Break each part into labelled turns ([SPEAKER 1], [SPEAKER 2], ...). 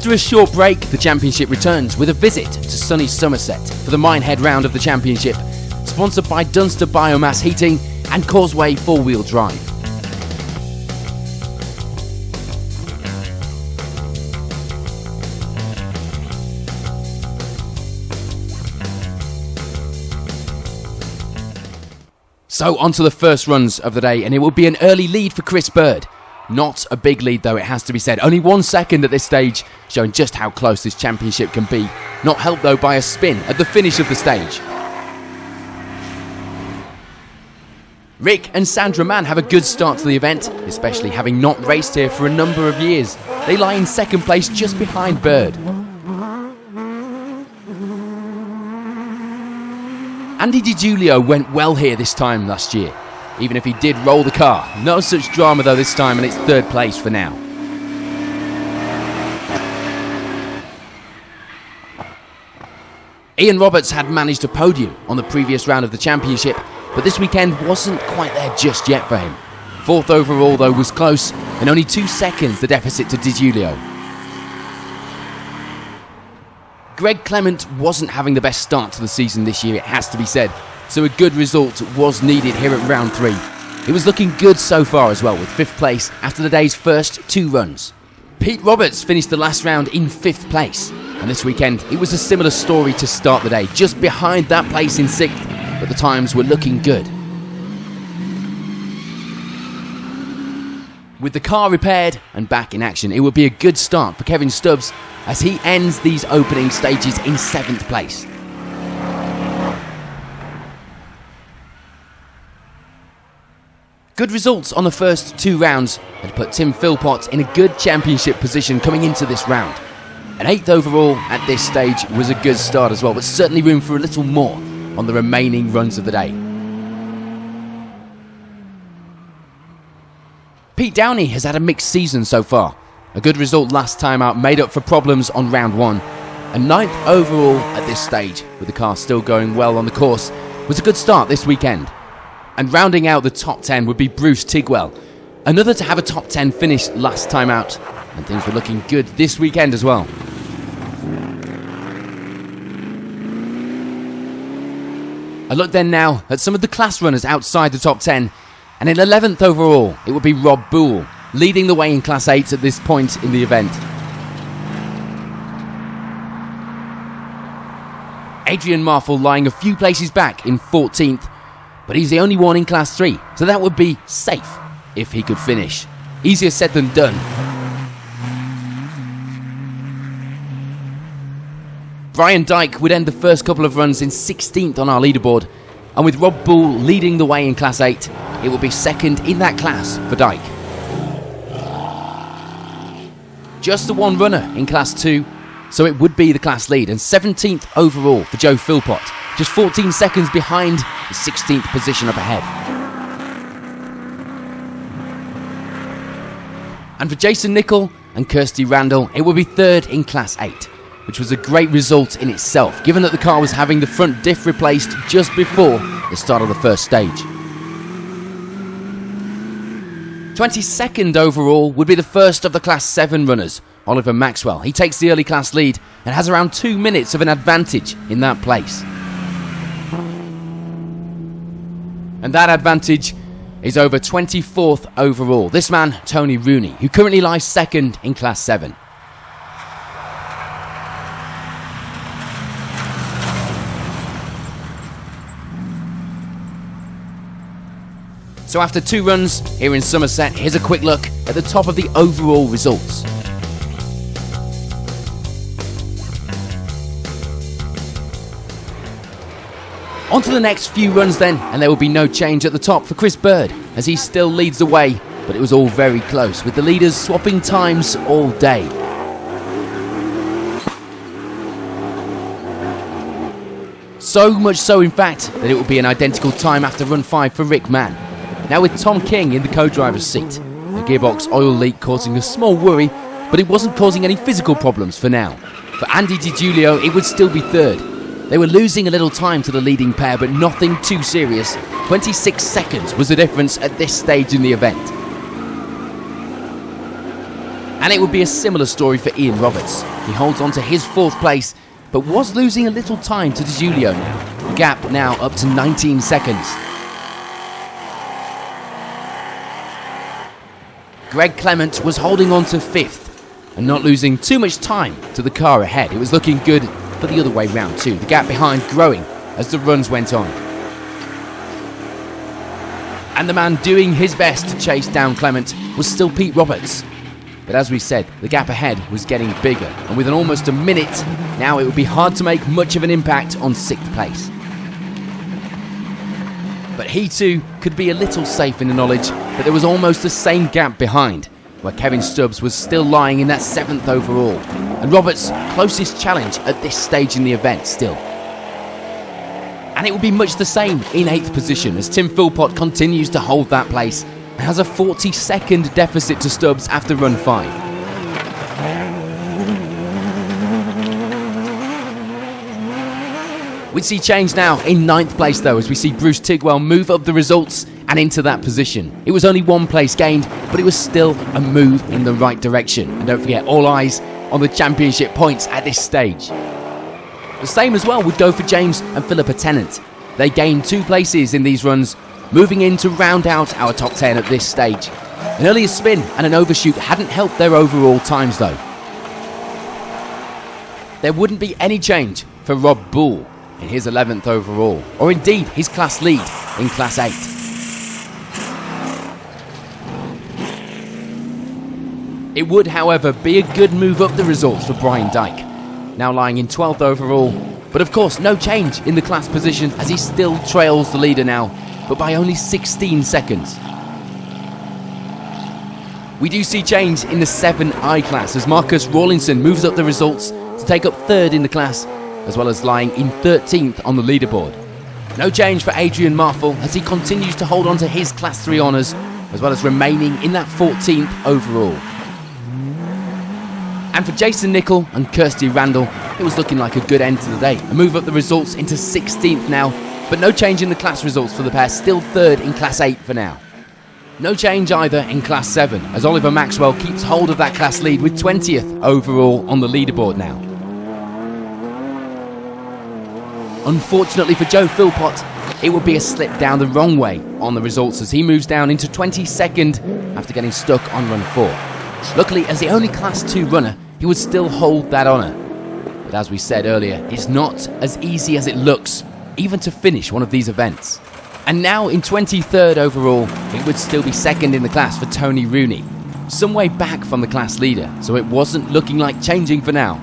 [SPEAKER 1] After a short break, the championship returns with a visit to sunny Somerset for the Minehead round of the championship, sponsored by Dunster Biomass Heating and Causeway 4-wheel drive. So on to the first runs of the day, and it will be an early lead for Chris Bird. Not a big lead though, it has to be said. Only 1 second at this stage, showing just how close this championship can be. Not helped though by a spin at the finish of the stage. Rick and Sandra Mann have a good start to the event, especially having not raced here for a number of years. They lie in second place just behind Bird. Andy DiGiulio went well here this time last year, even if he did roll the car. No such drama though this time, and it's third place for now. Ian Roberts had managed a podium on the previous round of the championship, but this weekend wasn't quite there just yet for him. Fourth overall though was close, and only 2 seconds the deficit to DiGiulio. Greg Clement wasn't having the best start to the season this year, it has to be said, so a good result was needed here at round 3. It was looking good so far as well, with 5th place after the day's first 2 runs. Pete Roberts finished the last round in 5th place, and this weekend it was a similar story to start the day, just behind that place in 6th, but the times were looking good. With the car repaired and back in action, it will be a good start for Kevin Stubbs as he ends these opening stages in 7th place. Good results on the first 2 rounds had put Tim Philpott in a good championship position coming into this round. An 8th overall at this stage was a good start as well, but certainly room for a little more on the remaining runs of the day. Pete Downey has had a mixed season so far. A good result last time out made up for problems on round 1. A 9th overall at this stage, with the car still going well on the course, was a good start this weekend. And rounding out the top 10 would be Bruce Tigwell, another to have a top 10 finish last time out, and things were looking good this weekend as well. A look then now at some of the class runners outside the top 10, and in 11th overall it would be Rob Boole, leading the way in Class 8 at this point in the event. Adrian Marfel lying a few places back in 14th, but he's the only one in Class 3, so that would be safe if he could finish. Easier said than done. Brian Dyke would end the first couple of runs in 16th on our leaderboard, and with Rob Boole leading the way in Class 8, it will be second in that class for Dyke. Just the one runner in Class 2, so it would be the class lead, and 17th overall for Joe Philpott, just 14 seconds behind the 16th position up ahead. And for Jason Nicol and Kirsty Randall, it will be third in Class 8, which was a great result in itself, given that the car was having the front diff replaced just before the start of the first stage. 22nd overall would be the first of the Class 7 runners, Oliver Maxwell. He takes the early class lead and has around 2 minutes of an advantage in that place. And that advantage is over 24th overall. This man, Tony Rooney, who currently lies second in Class 7. So after 2 runs here in Somerset, here's a quick look at the top of the overall results. On to the next few runs then, and there will be no change at the top for Chris Bird, as he still leads the way, but it was all very close, with the leaders swapping times all day. So much so in fact, that it will be an identical time after run 5 for Rick Mann. Now with Tom King in the co-driver's seat, the gearbox oil leak causing a small worry, but it wasn't causing any physical problems for now. For Andy DiGiulio, it would still be third. They were losing a little time to the leading pair, but nothing too serious. 26 seconds was the difference at this stage in the event. And it would be a similar story for Ian Roberts. He holds on to his 4th place, but was losing a little time to Di Giulio now. The gap now up to 19 seconds. Greg Clement was holding on to 5th and not losing too much time to the car ahead. It was looking good for the other way round too. The gap behind growing as the runs went on. And the man doing his best to chase down Clement was still Pete Roberts. But as we said, the gap ahead was getting bigger, and with almost a minute, now it would be hard to make much of an impact on 6th place. But he too could be a little safe in the knowledge that there was almost the same gap behind, where Kevin Stubbs was still lying in that 7th overall, and Roberts' closest challenge at this stage in the event still. And it will be much the same in 8th position as Tim Philpott continues to hold that place and has a 40-second deficit to Stubbs after run 5. We'd see change now in 9th place though, as we see Bruce Tigwell move up the results and into that position. It was only 1 place gained, but it was still a move in the right direction. And don't forget, all eyes on the championship points at this stage. The same as well would go for James and Philippa Tennant. They gained 2 places in these runs, moving in to round out our top 10 at this stage. An earlier spin and an overshoot hadn't helped their overall times though. There wouldn't be any change for Rob Bull in his 11th overall, or indeed his class lead in Class 8. It would, however, be a good move up the results for Brian Dyke, now lying in 12th overall, but of course no change in the class position as he still trails the leader now, but by only 16 seconds. We do see change in the 7I class as Marcus Rawlinson moves up the results to take up 3rd in the class, as well as lying in 13th on the leaderboard. No change for Adrian Marfel as he continues to hold on to his Class 3 honours, as well as remaining in that 14th overall. And for Jason Nicol and Kirsty Randall, it was looking like a good end to the day. A move up the results into 16th now, but no change in the class results for the pair, still 3rd in Class 8 for now. No change either in Class 7, as Oliver Maxwell keeps hold of that class lead with 20th overall on the leaderboard now. Unfortunately for Joe Philpott, it would be a slip down the wrong way on the results as he moves down into 22nd after getting stuck on run 4. Luckily, as the only Class 2 runner, he would still hold that honour. But as we said earlier, it's not as easy as it looks, even to finish one of these events. And now in 23rd overall, it would still be 2nd in the class for Tony Rooney, some way back from the class leader, so it wasn't looking like changing for now.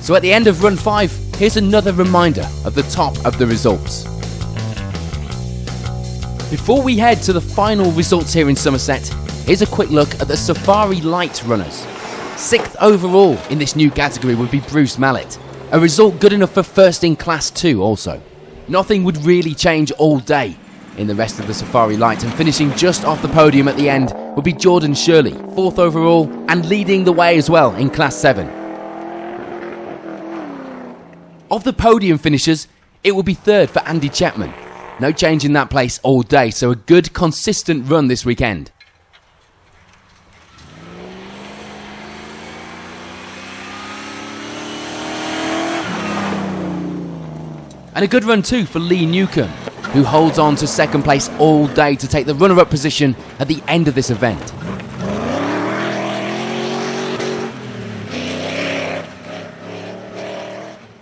[SPEAKER 1] So at the end of run 5, here's another reminder of the top of the results. Before we head to the final results here in Somerset, here's a quick look at the Safari Light runners. 6th overall in this new category would be Bruce Mallett, a result good enough for 1st in Class 2 also. Nothing would really change all day in the rest of the Safari Light, and finishing just off the podium at the end would be Jordan Shirley, 4th overall and leading the way as well in Class 7. Of the podium finishers, it will be 3rd for Andy Chapman. No change in that place all day, so a good consistent run this weekend. And a good run too for Lee Newcomb, who holds on to 2nd place all day to take the runner-up position at the end of this event.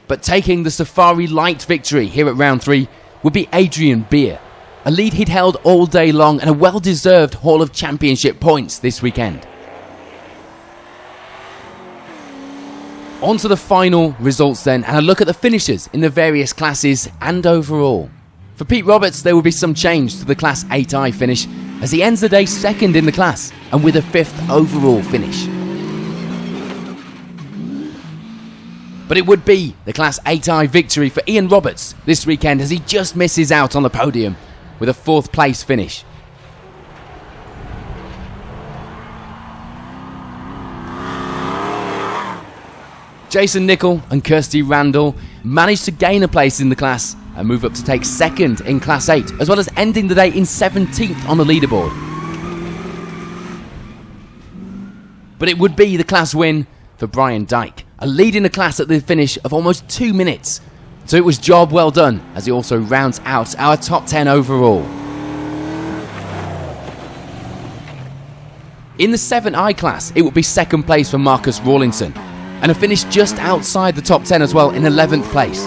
[SPEAKER 1] But taking the Safari Light victory here at round 3 would be Adrian Beer, a lead he'd held all day long and a well-deserved haul of championship points this weekend. On to the final results then, and a look at the finishers in the various classes and overall. For Pete Roberts, there will be some change to the Class 8I finish as he ends the day 2nd in the class and with a 5th overall finish. But it would be the Class 8I victory for Ian Roberts this weekend as he just misses out on the podium with a 4th place finish. Jason Nicol and Kirsty Randall managed to gain a place in the class and move up to take 2nd in Class 8, as well as ending the day in 17th on the leaderboard. But But it would be the class win for Brian Dyke, a lead in the class at the finish of almost 2 minutes. So it was job well done, as he also rounds out our top 10 overall. In the 7i class, it would be second place for Marcus Rawlinson, and a finish just outside the top 10 as well in 11th place.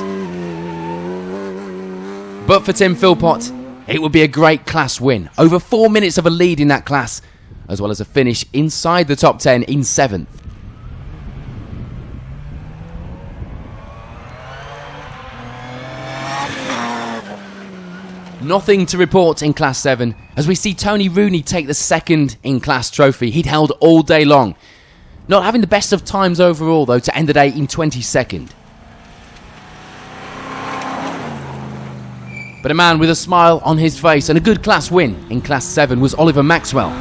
[SPEAKER 1] But for Tim Philpott, it would be a great class win, over 4 minutes of a lead in that class, as well as a finish inside the top 10 in 7th. Nothing to report in Class 7 as we see Tony Rooney take the second in-class trophy he'd held all day long. Not having the best of times overall though to end the day in 22nd. But a man with a smile on his face and a good class win in Class 7 was Oliver Maxwell.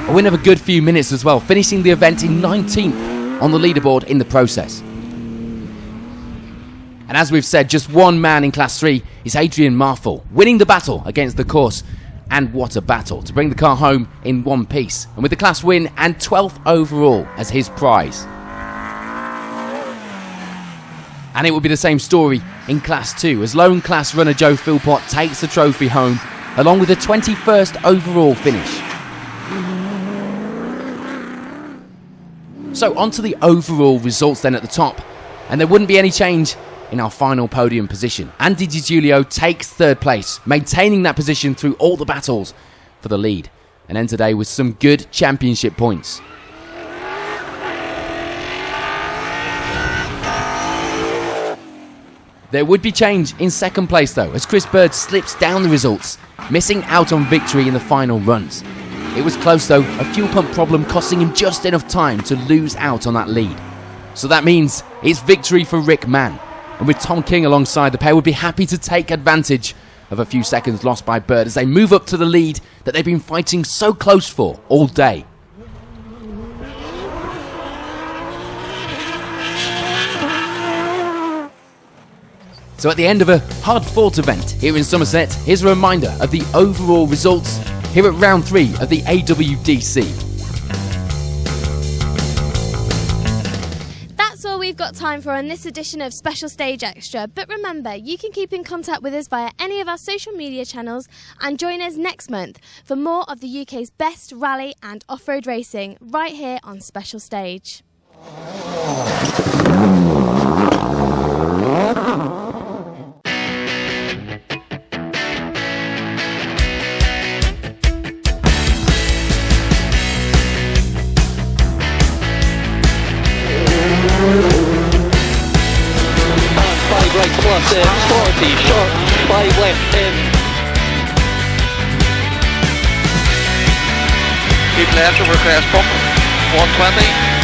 [SPEAKER 1] A win of a good few minutes as well, finishing the event in 19th on the leaderboard in the process. And as we've said, just one man in Class 3 is Adrian Marfel, winning the battle against the course. And what a battle to bring the car home in one piece, and with the class win and 12th overall as his prize. And it will be the same story in Class 2 as lone class runner Joe Philpott takes the trophy home along with a 21st overall finish. So on to the overall results then at the top, and there wouldn't be any change in our final podium position. Andy Di Giulio takes third place, maintaining that position through all the battles for the lead, and ends today with some good championship points. There would be change in second place though, as Chris Bird slips down the results, missing out on victory in the final runs. It was close though, a fuel pump problem costing him just enough time to lose out on that lead. So that means it's victory for Rick Mann. And with Tom King alongside, the pair would be happy to take advantage of a few seconds lost by Bird as they move up to the lead that they've been fighting so close for all day. So at the end of a hard-fought event here in Somerset, here's a reminder of the overall results here at round 3 of the AWDC.
[SPEAKER 2] We've got time for on this edition of Special Stage Extra, but remember, you can keep in contact with us via any of our social media channels and join us next month for more of the UK's best rally and off-road racing right here on Special Stage.
[SPEAKER 3] Plus in, 40 short, 5 left in. Keep left over crest bump, 120.